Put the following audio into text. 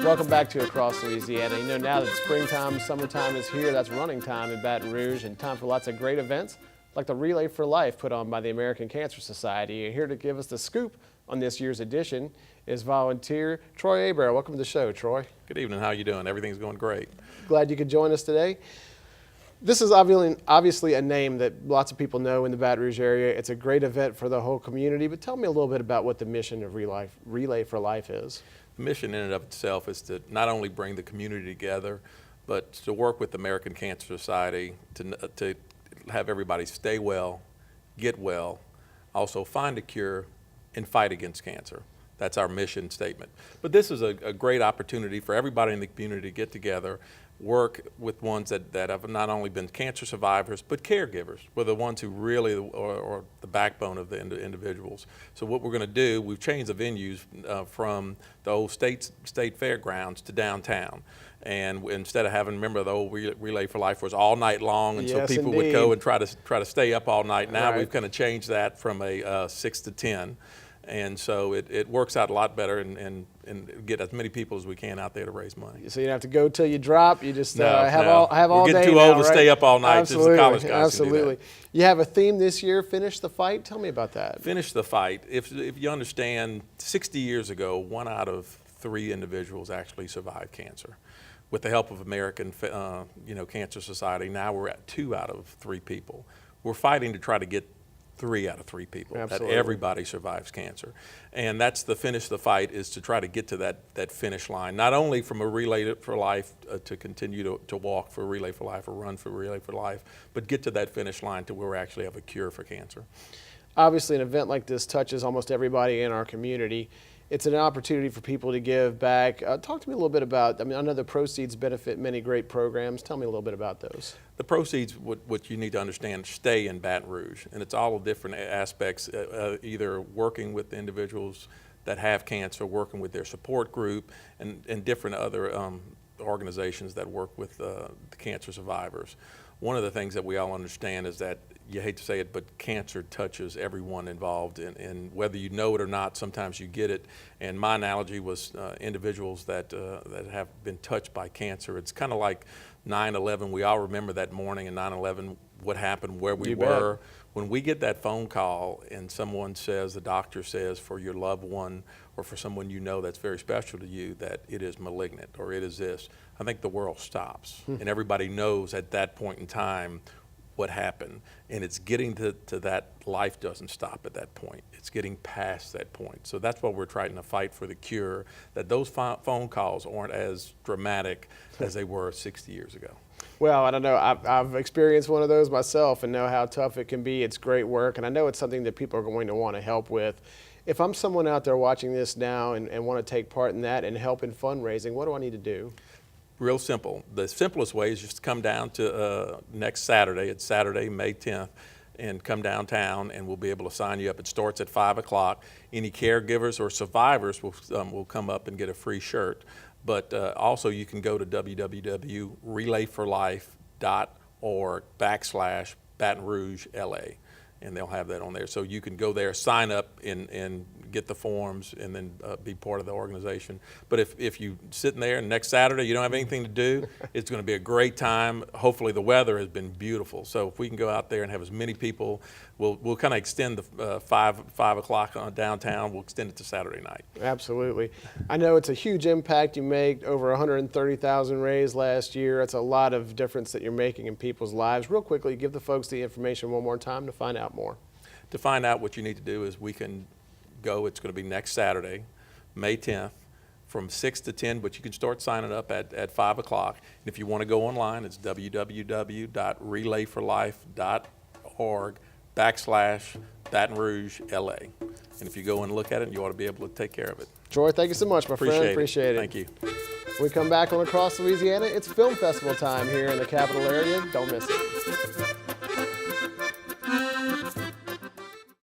Welcome back to Across Louisiana. You know, now that springtime, summertime is here, that's running time in Baton Rouge and time for lots of great events like the Relay for Life put on by the American Cancer Society. And here to give us the scoop on this year's edition is volunteer Troy Abear. Welcome to the show, Troy. Good evening. How are you doing? Everything's going great. Glad you could join us today. This is obviously a name that lots of people know in the Baton Rouge area. It's a great event for the whole community, but tell me a little bit about what the mission of Relay for Life is. The mission in and of itself is to not only bring the community together, but to work with the American Cancer Society to have everybody stay well, get well, also find a cure, and fight against cancer. That's our mission statement. But this is a great opportunity for everybody in the community to get together, work with ones that have not only been cancer survivors, but caregivers, were the ones who really are the backbone of the individuals. So what we're going to do, we've changed the venues from the old state fairgrounds to downtown. And instead of having, remember the old Relay for Life was all night long, and yes, so people indeed. would go and try to stay up all night. Now right. We've kind of changed that from a 6 to 10. And so it works out a lot better and get as many people as we can out there to raise money. So you don't have to go till you drop. You just have no. all We're day getting too now, old to right? stay up all night. Absolutely, Just the college guys absolutely. can do that. You have a theme this year, Finish the Fight. Tell me about that. Finish the fight. If you understand, 60 years ago, 1 out of 3 individuals actually survived cancer. With the help of American Cancer Society, now we're at 2 out of 3 people. We're fighting to try to get 3 out of 3 people, absolutely. that everybody survives cancer. And that's the finish the fight, is to try to get to that finish line, not only from a Relay for Life to continue to walk for Relay for Life or run for Relay for Life, but get to that finish line to where we actually have a cure for cancer. Obviously, an event like this touches almost everybody in our community. It's an opportunity for people to give back. Talk to me a little bit about, I know the proceeds benefit many great programs. Tell me a little bit about those. The proceeds, what you need to understand, stay in Baton Rouge, and it's all different aspects, either working with the individuals that have cancer, working with their support group, and different other organizations that work with the cancer survivors. One of the things that we all understand is that, you hate to say it, but cancer touches everyone involved, and whether you know it or not, sometimes you get it. And my analogy was individuals that have been touched by cancer. It's kind of like 9/11. We all remember that morning in 9/11, what happened, where we were. When we get that phone call and someone says, the doctor says for your loved one or for someone you know that's very special to you, that it is malignant or it is this, I think the world stops. And everybody knows at that point in time what happened. And it's getting to that, life doesn't stop at that point. It's getting past that point. So that's what we're trying to fight for, the cure, that those phone calls aren't as dramatic as they were 60 years ago. Well, I don't know. I've experienced one of those myself and know how tough it can be. It's great work, and I know it's something that people are going to want to help with. If I'm someone out there watching this now and want to take part in that and help in fundraising, what do I need to do? Real simple. The simplest way is just to come down to next Saturday. It's Saturday, May 10th, and come downtown, and we'll be able to sign you up. It starts at 5 o'clock. Any caregivers or survivors will come up and get a free shirt. But also you can go to www.relayforlife.org/Baton Rouge, LA, and they'll have that on there. So you can go there, sign up, and get the forms, and then be part of the organization. But if you sitting there and next Saturday you don't have anything to do, it's going to be a great time. Hopefully the weather has been beautiful, so if we can go out there and have as many people, we'll kind of extend the 5 o'clock on downtown. We'll extend it to Saturday night. Absolutely. I know it's a huge impact you make. Over 130,000 raised last year. That's a lot of difference that you're making in people's lives. Real quickly, give the folks the information one more time to find out more. To find out, what you need to do is we can go. It's going to be next Saturday, May 10th, from 6 to 10, but you can start signing up at 5 o'clock. And if you want to go online, it's www.relayforlife.org/Baton Rouge, LA. And if you go and look at it, you ought to be able to take care of it. Troy, thank you so much, my friend. Appreciate it. Thank you. When we come back on Across Louisiana, it's film festival time here in the capital area. Don't miss it.